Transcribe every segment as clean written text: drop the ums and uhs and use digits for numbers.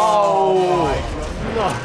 Oh, no.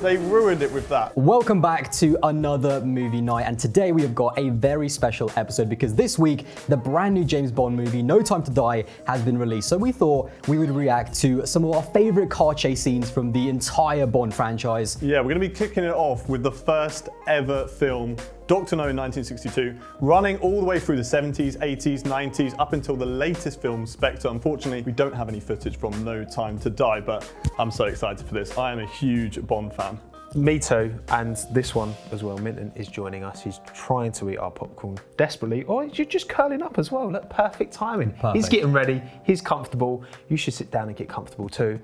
They ruined it with that. Welcome back to another movie night, and today we have got a very special episode because this week the brand new James Bond movie No Time to Die has been released. So we thought we would react to some of our favorite car chase scenes from the entire Bond franchise. Yeah, we're going to be kicking it off with the first ever film, Dr. No in 1962, running all the way through the 70s, 80s, 90s, up until the latest film, Spectre. Unfortunately, we don't have any footage from No Time to Die, but I'm so excited for this. I am a huge Bond fan. Me too, and this one as well. Minton is joining us. He's trying to eat our popcorn desperately. Oh, you're just curling up as well. Look, perfect timing. Perfect. He's getting ready. He's comfortable. You should sit down and get comfortable too.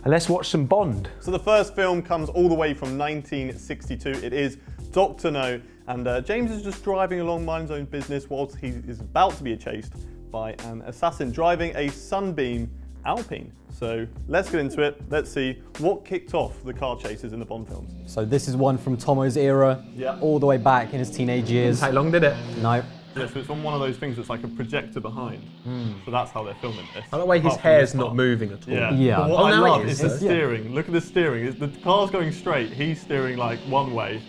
And let's watch some Bond. So the first film comes all the way from 1962. It is Dr. No, and James is just driving along, minding his own business, whilst he is about to be chased by an assassin driving a Sunbeam Alpine. So let's get into it. Let's see what kicked off the car chases in the Bond films. So this is one from Tomo's era, Yeah. all the way back in his teenage years. Didn't take long, did it? No. Yeah, so it's on one of those things that's like a projector behind. So that's how they're filming this. I like the way his Apart from hair's this not part. moving at all. Yeah. Yeah. But what Oh, I now it love is. is the It's- yeah. steering. Look at the steering. The car's going straight. He's steering like one way,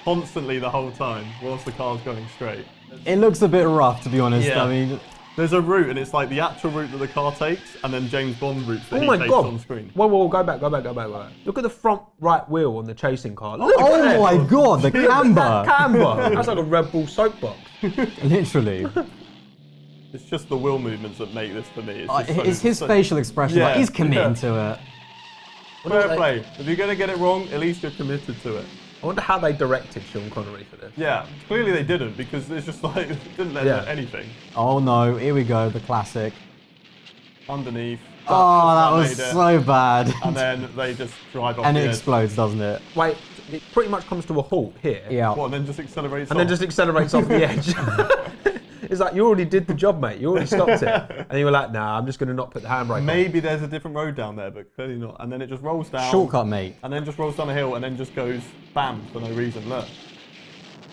constantly the whole time, whilst the car's going straight. It looks a bit rough, to be honest. Yeah. I mean, There's a route, and it's like the actual route that the car takes, and then James Bond routes that Oh he my takes God. on screen. Whoa, go back. Look at the front right wheel on the chasing car. Look at oh that. my God, the camber. That camber. That's like a Red Bull soapbox. Literally. It's just the wheel movements that make this for me. It's his facial expression. Yeah, Like, he's committing yeah. to it. Fair play. If you're going to get it wrong, at least you're committed to it. I wonder how they directed Sean Connery for this. Yeah, clearly they didn't, because it's just like, didn't let Yeah. anything. Oh no, here we go, the classic. Underneath. Oh, that was made it, so bad. And then they just drive off And the it edge. explodes, doesn't it? Wait, it pretty much comes to a halt here. Yeah. What, and then just accelerates And then off? just accelerates off the edge. It's like, you already did the job, mate. You already stopped it. And you were like, nah, I'm just going to not put the handbrake on. Maybe there's a different road down there, but clearly not. And then it just rolls down. Shortcut, mate. And then just rolls down a hill, and then just goes bam for no reason. Look.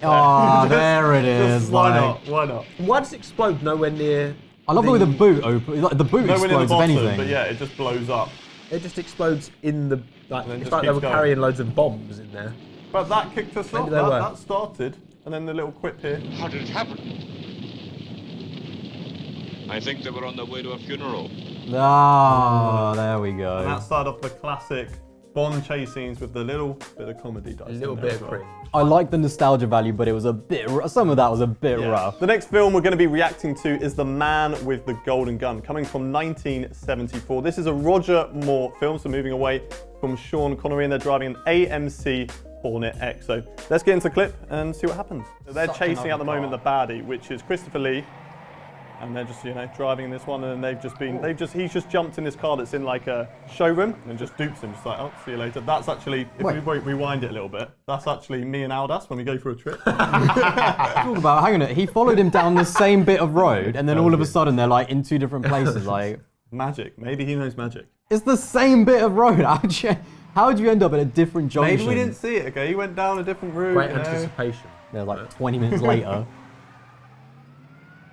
Oh, there it is. Just why like- not? Why not? Why does it explode nowhere near... I love the way the boot opens. Like, the boot Nowhere near the explodes, if bottom, anything. but yeah, it just blows up. It just explodes in the... Like, then it's just like they keeps were going. carrying loads of bombs in there. But that kicked us Maybe off. they were. That started, and then the little quip here. How did it happen? I think they were on their way to a funeral. Ah, there we And go. that started off the classic Bond chase scenes with the little bit of comedy. A little bit of cringe. I like the nostalgia value, but it was a bit. Some of that was a bit Yeah. rough. The next film we're going to be reacting to is The Man with the Golden Gun, coming from 1974. This is a Roger Moore film, so moving away from Sean Connery, and they're driving an AMC Hornet X. So let's get into the clip and see what happens. So they're Such chasing an at the ugly moment the baddie, which is Christopher Lee. And they're just, driving in this one, and then he's just jumped in this car that's in like a showroom and just dupes him, just like, oh, see you later. That's actually, if Wait. we rewind it a little bit, that's actually me and Aldas when we go for a trip. Talk about, hang on, he followed him down the same bit of road, and then all of a sudden they're like in two different places. Like, Magic. Maybe he knows magic. it's the same bit of road. How'd you end up at a different junction? Maybe we didn't see it, okay? He went down a different route. Great anticipation. They're like 20 minutes later.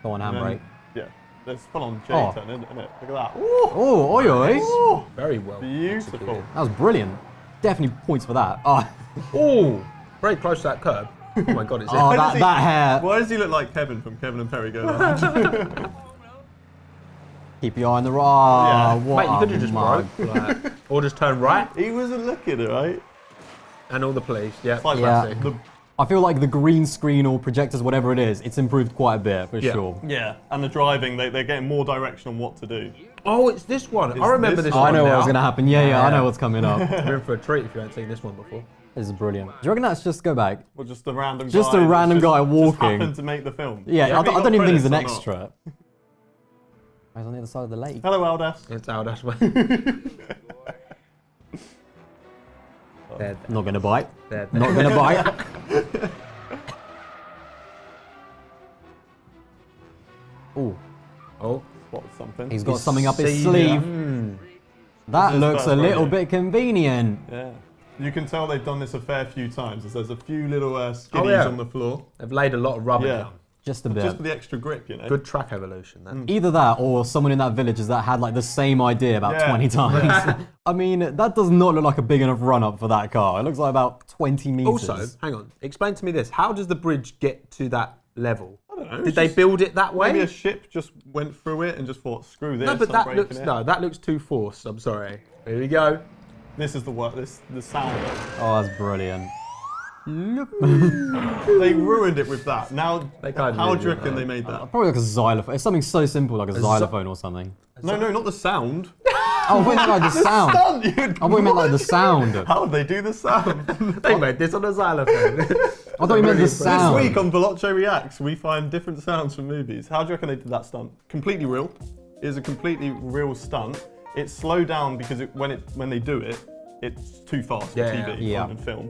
Go on, And then- handbrake. Yeah. There's full on J Oh. turn, isn't it? Look at that. Oh, oi, oi. Oh, Very well. beautiful. executed. That was brilliant. Definitely points for that. Oh, Oh, very close to that curb. Oh my God, it's oh it. that hair. Why does he look like Kevin from Kevin and Perry Go Lounge? Keep your eye on the road. Yeah. Oh, what Mate, you a could have just mug. broke. Like, or just turn right He wasn't looking, right? and all the police. Yeah, It's like Yeah. the, I feel like the green screen or projectors, whatever it is, it's improved quite a bit, for Yeah. sure. yeah, and the driving, they're getting more direction on what to do. Oh, it's this one. I remember this this one? one I know now. what's going to happen. Yeah, I Yeah. know what's coming up. You're in for a treat if you haven't seen this one before. This is brilliant. Do you reckon that's just go back? Or just a random Just guy. a that's random guy Just walking. happened to make the film. Yeah, Do you I reckon he don't got even think he's an credits or not? extra. He's on the other side of the lake. Hello, Aldas. It's our dash way. They're Not going to bite. there. Not going to bite. Ooh, Oh, Spotted something. he's got something up his See sleeve. that? That This is looks a first little rodeo. bit convenient. Yeah. You can tell they've done this a fair few times, as there's a few little skiddies Oh, yeah. on the floor. They've laid a lot of rubber Yeah. down. Just a bit. Just for the extra grip, you know. Good track evolution, then. Either that or someone in that village has that had like the same idea about 20 times. I mean, that does not look like a big enough run-up for that car. It looks like about 20 meters. Also, hang on. Explain to me this. How does the bridge get to that level? I don't know. Did they build it that way? Maybe a ship just went through it and just thought, screw this. No, but I'm that breaking looks it. that looks too forced. I'm sorry. Here we go. This is the work. The sound. Oh, that's brilliant. They ruined it with that. Now, They kinda how did, do you reckon yeah. they made that? Probably like a xylophone. It's something so simple like a xylophone or something. No, not the sound. Oh, wait, like the sound. Stunt, I thought you meant like the sound. How did they do the sound? They made this on a xylophone. I thought you meant the sound. This week on Veloce Reacts, we find different sounds from movies. How do you reckon they did that stunt? Completely real. It is a completely real stunt. It's slowed down because when they do it, it's too fast for TV Yeah. and film.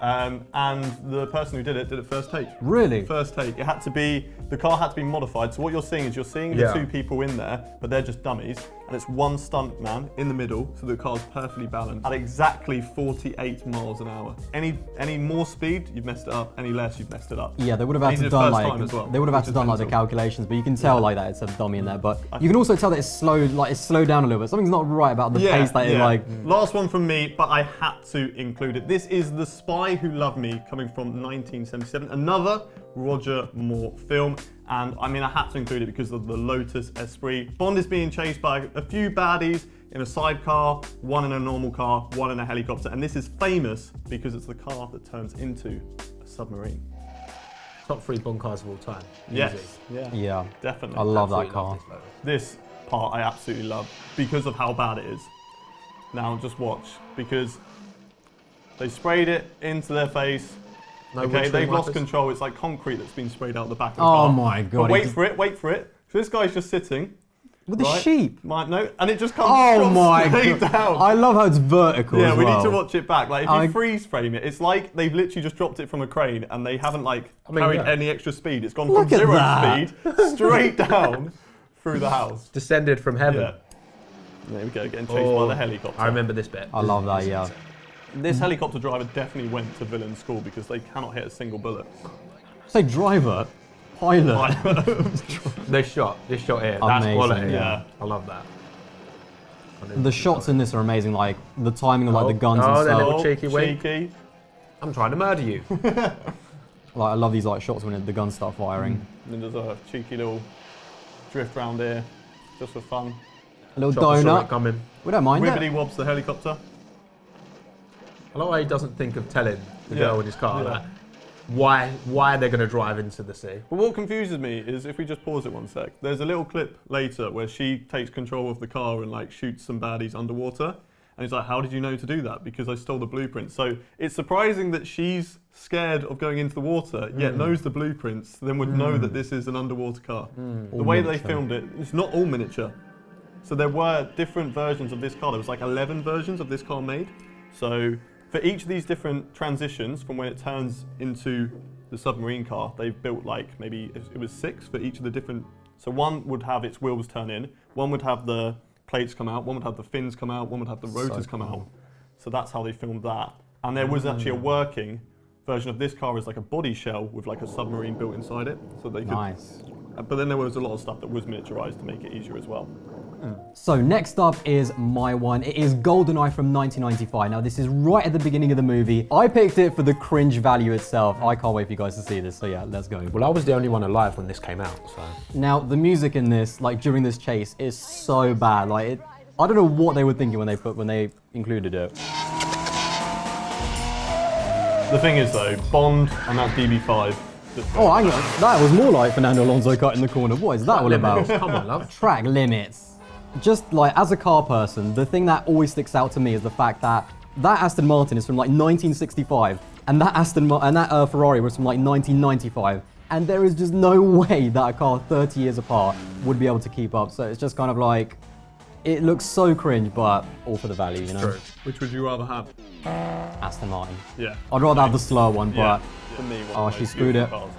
And the person who did it first take. Really? First take. The car had to be modified. So what you're seeing the two people in there, but they're just dummies. And it's one stunt man in the middle, so the car's perfectly balanced at exactly 48 miles an hour. Any more speed, you've messed it up. Any less, you've messed it up. Yeah, they would have And had he to did it done first like time as well, they would have had which to is done like the mental. calculations, but you can tell like that it's a dummy in there. But you can also tell that it's slowed down a little bit. Something's not right about the pace that it like. Last one from me, but I had to include it. This is The Spy Who Loved Me, coming from 1977. Another Roger Moore film. And I mean, I had to include it because of the Lotus Esprit. Bond is being chased by a few baddies in a sidecar, one in a normal car, one in a helicopter. And this is famous because it's the car that turns into a submarine. Top 3 Bond cars of all time. Yes. Easy. Yeah, Definitely. I love that Absolutely car. love this Lotus. This part I absolutely love because of how bad it is. Now just watch, because they sprayed it into their face. No Okay, windscreen they've lost wipers? control. It's like concrete that's been sprayed out the back of the Oh car. my God, But it wait just- for it. So this guy's just sitting. With the right? sheep. No, and it just comes Oh my straight God! down. I love how it's vertical. Yeah, as we well. need to watch it back. Like if I- you freeze frame it, it's like they've literally just dropped it from a crane and they haven't carried any extra speed. It's gone Look from at 0 that. speed straight down through the house. Descended from heaven. Yeah. There we go, getting chased by the helicopter. I remember this bit. I love that. Yeah. This helicopter driver definitely went to villain school because they cannot hit a single bullet. Say driver, pilot. This shot here, that's Amazing, quality. yeah. I love that. The shots in this are amazing. Like the timing of like the guns Oh, and they're stuff. little cheeky wink. cheeky. I'm trying to murder you. Like I love these like shots when the guns start firing. And then there's a cheeky little drift round here, just for fun. A little Chopper saw it donut. coming. We don't mind Wibbity it. wobs the helicopter. I like why he doesn't think of telling the Yeah. girl in his car Yeah. that why they're going to drive into the sea. But what confuses me is if we just pause it one sec, there's a little clip later where she takes control of the car and like shoots some baddies underwater. And he's like, how did you know to do that? Because I stole the blueprint. So it's surprising that she's scared of going into the water, yet knows the blueprints, then would know that this is an underwater car. The way they filmed it, it's not all miniature. So there were different versions of this car. There was like 11 versions of this car made. So for each of these different transitions from when it turns into the submarine car, they've built like maybe it was 6 for each of the different. So one would have its wheels turn in, one would have the plates come out, one would have the fins come out, one would have the rotors come out. So that's how they filmed that. And there was actually a working version of this car as like a body shell with like a submarine built inside it. So they could. Nice. But then there was a lot of stuff that was miniaturized to make it easier as well. So next up is my one. It is Goldeneye from 1995. Now this is right at the beginning of the movie. I picked it for the cringe value itself. I can't wait for you guys to see this. So yeah, let's go. Well, I was the only one alive when this came out, so. Now the music in this, like during this chase, is so bad. Like I don't know what they were thinking when they included it. The thing is though, Bond and that DB5. Oh, hang on. That was more like Fernando Alonso cut in the corner. What is that all about? Come on, love. Track limits. Just like as a car person, the thing that always sticks out to me is the fact that Aston Martin is from like 1965, and that Ferrari was from like 1995, and there is just no way that a car 30 years apart would be able to keep up. So it's just kind of like, it looks so cringe, but all for the value, you know. True. Which would you rather have? Aston Martin. Yeah. I'd rather have the slower one, but. For me, one Oh, of the she most screwed beautiful it. cars.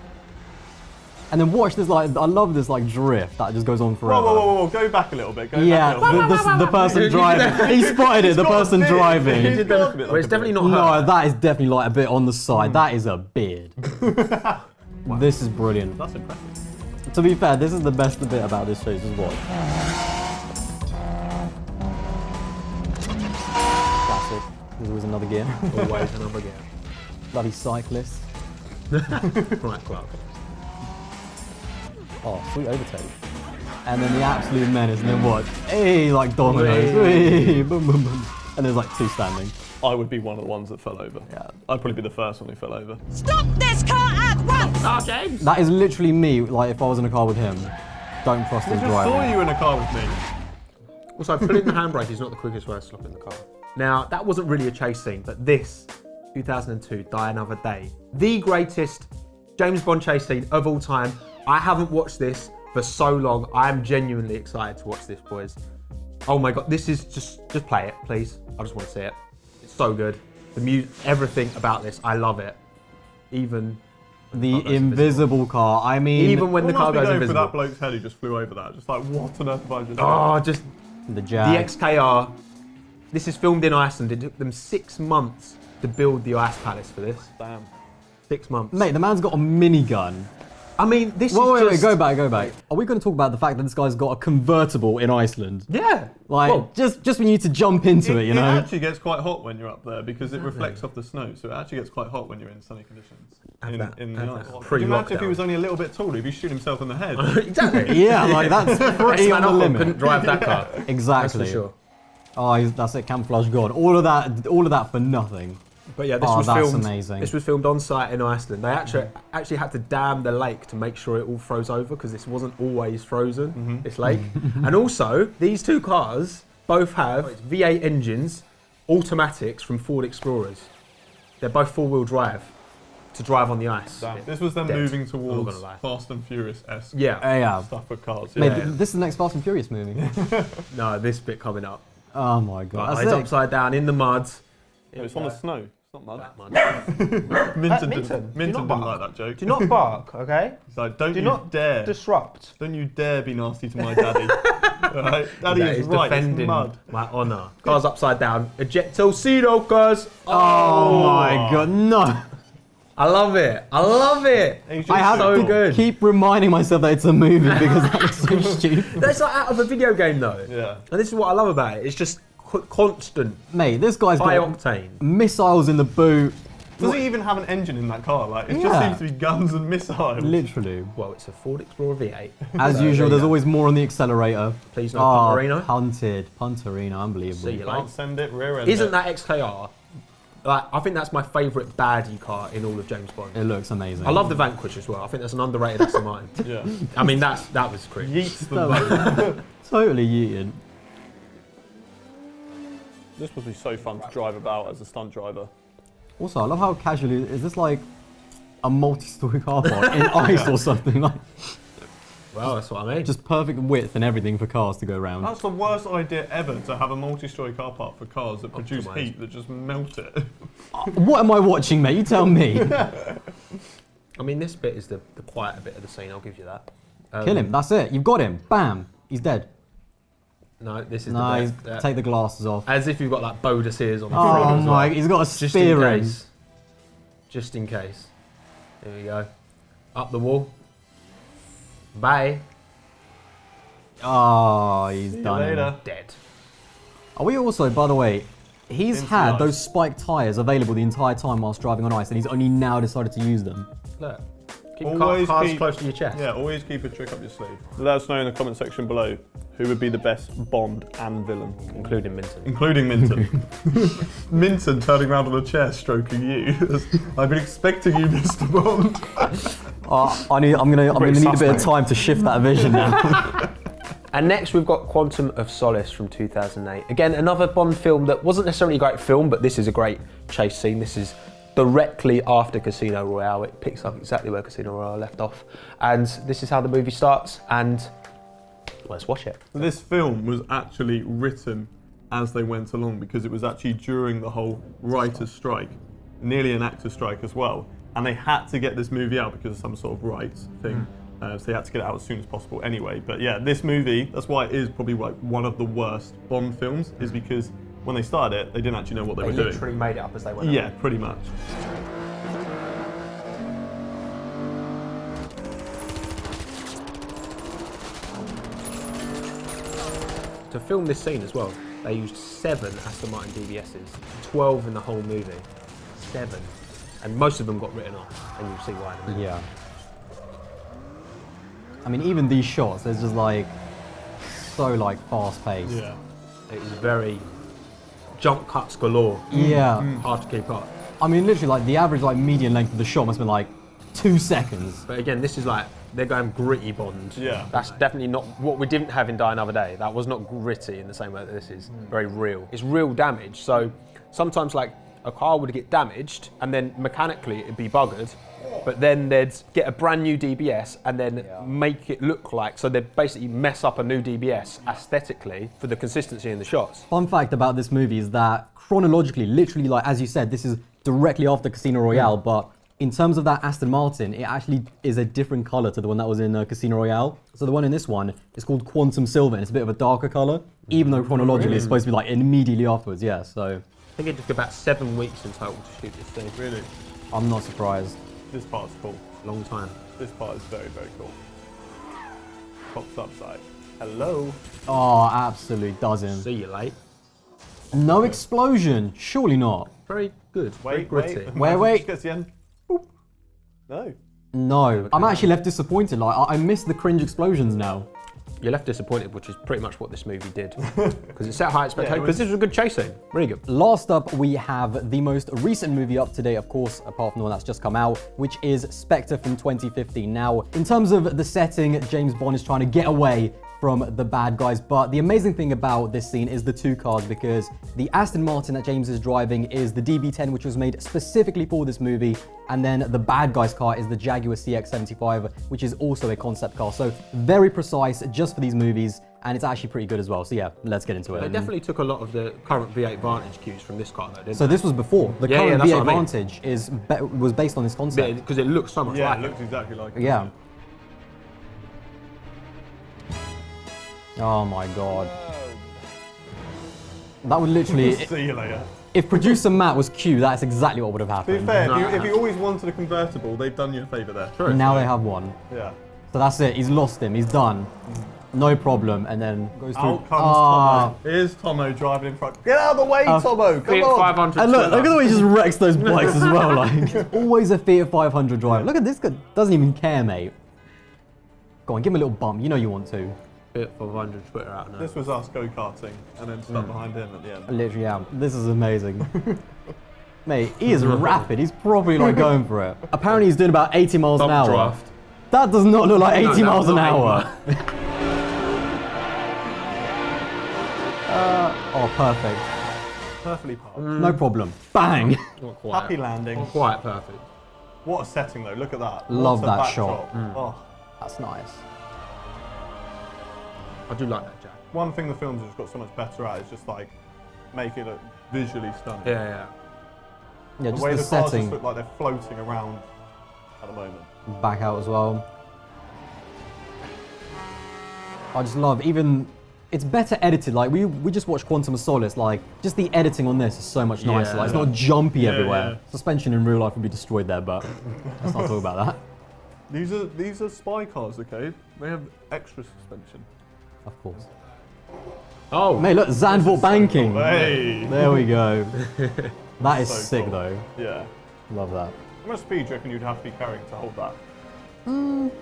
And then watch this, like, I love this, like, drift that just goes on forever. Whoa, go back a little bit. Yeah, the person driving. He spotted it, the person driving. Well, it's definitely not her. No, that is definitely like a bit on the side. That is a beard. This is brilliant. That's impressive. To be fair, this is the best bit about this chase is what? Classic. There's always another gear. Always another gear. Bloody cyclist. Right, club. Oh, sweet overtake. And then the absolute menace, and then watch. Hey, like dominoes. Hey, boom, boom, boom. And there's like two standing. I would be one of the ones that fell over. Yeah. I'd probably be the first one who fell over. Stop this car at once! Oh, James! That is literally me, like if I was in a car with him. Don't trust I his just saw driving. you in a car with me. Also, putting the handbrake is not the quickest way of stopping the car. Now, that wasn't really a chase scene, but this, 2002, Die Another Day, the greatest James Bond chase scene of all time. I haven't watched this for so long. I am genuinely excited to watch this, boys. Oh my God, this is just play it, please. I just want to see it. It's so good. The music, everything about this, I love it. Even The invisible car. I mean, even when the car goes for invisible. that bloke's head who just flew over that. Just like, what on earth have I just Oh, just the the Jag. XKR. This is filmed in Iceland. It took them 6 months to build the ice palace for this. Damn. 6 months. Mate, the man's got a minigun. I mean, this Wait, is wait, just... go back. Are we going to talk about the fact that this guy's got a convertible in Iceland? Yeah. Like, Well, just when you need to jump into it, you It know? actually gets quite hot when you're up there because it reflects off the snow. So it actually gets quite hot when you're in sunny conditions. Have that. In Have the that. ice. Could you imagine if he Pre-lockdown. was only a little bit taller? He'd be shooting himself in the head. exactly. Yeah, like that's pretty on the couldn't limit. drive that car. Exactly. That's for sure. Oh, that's it. Camouflage gone. All of that for nothing. But yeah, this Oh, was that's filmed. amazing. This was filmed on site in Iceland. They actually had to dam the lake to make sure it all froze over because this wasn't always frozen. This lake, and also these two cars both have V8 engines, automatics from Ford Explorers. They're both four-wheel drive to drive on the ice. Damn. This was them Dead. moving I'm not towards gonna lie. Fast and Furious-esque Yeah. Yeah. stuff for cars. Mate, Yeah. this is the next Fast and Furious movie. No, this bit coming up. Oh my god. It's That's it. upside down in the mud. No, it's on the snow. It's not mud. Minton, Minton do didn't not like bark. that joke. Do not bark, okay? He's like, don't Do you not dare. disrupt. Don't you dare be nasty to my daddy. Alright? Daddy That is is right, it's defending mud. my honour. Car's upside down. Ejectocito, cuz. Oh my god, no. I love it. I love it. He's just I have so to good. keep reminding myself that it's a movie because that looks so stupid. That's like out of a video game though. Yeah. And this is what I love about it. It's just constant Mate, this guy's high got octane. missiles in the boot. Does he even have an engine in that car? Like, it just Yeah. seems to be guns and missiles. Literally. Well, it's a Ford Explorer V8. As So, usual, there there's you go. always more on the accelerator. Please no Oh, Punterino. Punterino, unbelievable. See you later. Can't send it, rear end Isn't it. that XKR? Like, I think that's my favourite baddie car in all of James Bond. It looks amazing. I love the Vanquish as well. I think that's an underrated Aston Martin. Yeah. I mean, that was crazy. Yeets them both. Totally yeeted. This would be so fun to drive about as a stunt driver. Also, I love how casually, is this like a multi-story car park in ice or something? Like, Well, that's what I mean. just perfect width and everything for cars to go around. That's the worst idea ever, to have a multi-story car park for cars that produce Optimised. heat that just melt it. What am I watching, mate? You tell me. I mean, this bit is the quieter bit of the scene. I'll give you that. Kill him. That's it. You've got him. Bam. He's dead. No, this is No, the bit. take the glasses off. As if you've got like Bodas ears on the Oh front as my! well. He's got a Just in spear in. case. Just in case. There we go. Up the wall. Bye. Oh, he's See you done. later. Him. Dead. Are we also, by the way, he's Into had the those ice. spiked tyres available the entire time whilst driving on ice, and he's only now decided to use them. Look. Keep Always cars keep- close to your chest. Yeah, always keep a trick up your sleeve. Let us know in the comment section below who would be the best Bond and villain. Including Minton. Including Minton. Minton turning around on a chair stroking you. I've been expecting you, Mr. Bond. I'm gonna need a bit of suspect. time to shift that vision now. And next we've got Quantum of Solace from 2008. Again, another Bond film that wasn't necessarily a great film, but this is a great chase scene. This is directly after Casino Royale. It picks up exactly where Casino Royale left off. And this is how the movie starts, and let's watch it. This film was actually written as they went along because it was actually during the whole writer's strike, nearly an actor's strike as well. And they had to get this movie out because of some sort of rights thing. So they had to get it out as soon as possible anyway. But yeah, this movie, that's why it is probably like one of the worst Bond films, is because when they started it, they didn't actually know what they were doing. literally made it up as they went Yeah, pretty much. To film this scene as well, they used 7 Aston Martin DBSs, 12 in the whole movie. 7. And most of them got written off, and you'll see why in a minute. Yeah. I mean, even these shots, there's just like so like fast paced. Yeah. It is very jump cuts galore. Yeah. Hard to keep up. I mean, literally, like the average like median length of the shot must have been like 2 seconds. But again, this is like, they're going gritty Bond. Yeah. That's definitely not what we didn't have in Die Another Day. That was not gritty in the same way that this is. Very real. It's real damage. So sometimes like a car would get damaged and then mechanically it'd be buggered, but then they'd get a brand new DBS and then make it look like, so they'd basically mess up a new DBS aesthetically for the consistency in the shots. Fun fact about this movie is that chronologically, literally, like as you said, this is directly after Casino Royale, but in terms of that Aston Martin, it actually is a different color to the one that was in Casino Royale. So the one in this one is called Quantum Silver, and it's a bit of a darker color, even though chronologically it's supposed to be like immediately afterwards. Yeah, so I think it took about 7 weeks in total to shoot this thing. Really? I'm not surprised. This part's cool. Long time. This part is very, very cool. Pops up side. Hello. Oh, absolutely doesn't. See you late. No explosion, surely not. Very good. Very Wait, gritty. Wait. Gets the end. Boop. No. No, I'm actually left disappointed. Like I miss the cringe explosions now. You're left disappointed, which is pretty much what this movie did. Because it set high expectations. Yeah, Because this was a good chase scene. Really good. Last up, we have the most recent movie up to date, of course, apart from the one that's just come out, which is Spectre from 2015. Now, in terms of the setting, James Bond is trying to get away from the bad guys, but the amazing thing about this scene is the 2 cars, because the Aston Martin that James is driving is the DB10, which was made specifically for this movie, and then the bad guy's car is the Jaguar CX-75, which is also a concept car. So very precise, just for these movies, and it's actually pretty good as well. So yeah, let's get into it. They definitely took a lot of the current V8 Vantage cues from this car, though, didn't So they? this was before. The Yeah, current that's V8 what I mean. Vantage was based on this concept. Because it looks so much Yeah, like it looks exactly like it. Yeah. Oh my god. That would literally, See you later. if producer Matt was Q, that's exactly what would have To be happened. fair, if you always wanted a convertible, they've done you a favour there. True. Now they have one. Yeah. So that's it, he's lost him, he's done. No problem, and then goes through. Out comes Ah. Tomo. Here's Tomo driving in front. Get out of the way, Tomo! Come Fiat on! 500. And look at the way he just wrecks those bikes as well. Like, always a Fiat 500 driver. Look at this guy, doesn't even care, mate. Go on, give him a little bump. You know you want to. Fiat 500 Twitter out now. This was us go-karting and then stuck behind him at the end. Literally, yeah. This is amazing. Mate, he is rapid. He's probably like going for it. Apparently, he's doing about 80 miles an Bump hour. draft. That does not look like 80 that's miles an not hour. Oh, perfect. Perfectly parked. No problem. Bang. Not quite. Happy landing. Not quite perfect. What a setting though, look at that. Love What a that backdrop. shot. Oh. That's nice. I do like that, Jack. One thing the films have just got so much better at is just like make it look visually stunning. Yeah, yeah. Yeah, The just way the the cars just setting look like they're floating around at the moment. back out as well. I just love, even, it's better edited. Like, we just watched Quantum of Solace. Like, just the editing on this is so much nicer. Like, it's not jumpy everywhere. yeah. Suspension in real life would be destroyed there, but let's not talk about that. These are spy cars, okay? They have extra suspension. Of course. Oh, Mate, look, Zandvoort banking. Hey! There we go. That is So sick, cool. though. Yeah. Love that. How much speed do you reckon you'd have to be carrying to hold that?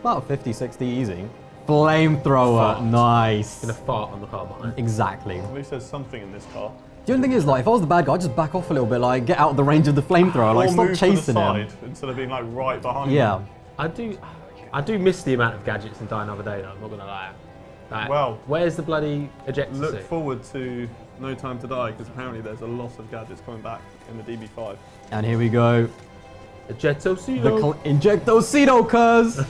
About 50, 60, easy. Flamethrower, Fart. nice. gonna fart on the car behind. Exactly. At least there's something in this car. The only thing is, like, if I was the bad guy, I'd just back off a little bit, like, get out of the range of the flamethrower, like, Or stop move chasing to the him. side instead of being like right behind Yeah. him. I do miss the amount of gadgets in Die Another Day, though. I'm not gonna lie. Like, Well, where's the bloody ejector Look seat? forward to No Time to Die because apparently there's a lot of gadgets coming back in the DB5. And here we go. Ejecto The seat. Injectocito, cuz!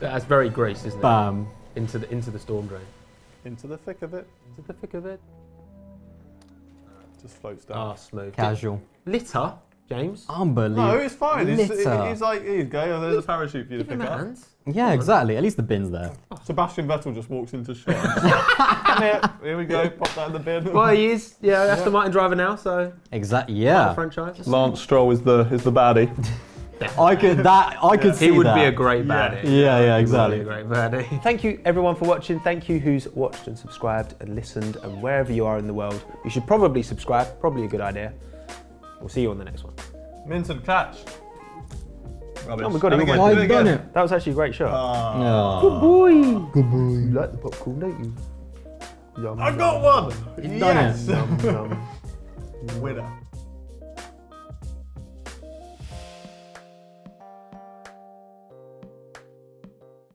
That's very Grease, isn't it? Bam. Into the storm drain. Into the thick of it, Into the thick of it. just floats down. Ah, smooth. Casual. Litter, James. Unbelievable. No, it's fine. Litter. He's like, here you go, there's a parachute for you to Give him pick a up. hand. Yeah, exactly. At least the bin's there. Sebastian Vettel just walks into shot. Come here we go, pop that in the bin. Well, he is. Yeah, that's the Martin driver now, so Exactly. Yeah. franchise. Lance Stroll is the baddie. I could see He would that. be a great baddie. Yeah, He exactly. would be a great baddie. Thank you everyone for watching. Thank you who's watched and subscribed and listened, and wherever you are in the world, you should probably subscribe. Probably a good idea. We'll see you on the next one. Minton catch. Rubbish. Oh my God, he And again, almost- do it I've done again. it. That was actually a great shot. Oh. Good boy. Good boy. You like the popcorn, don't you? Yum, I got one. You've done it. Yes. Yum, yum. Winner.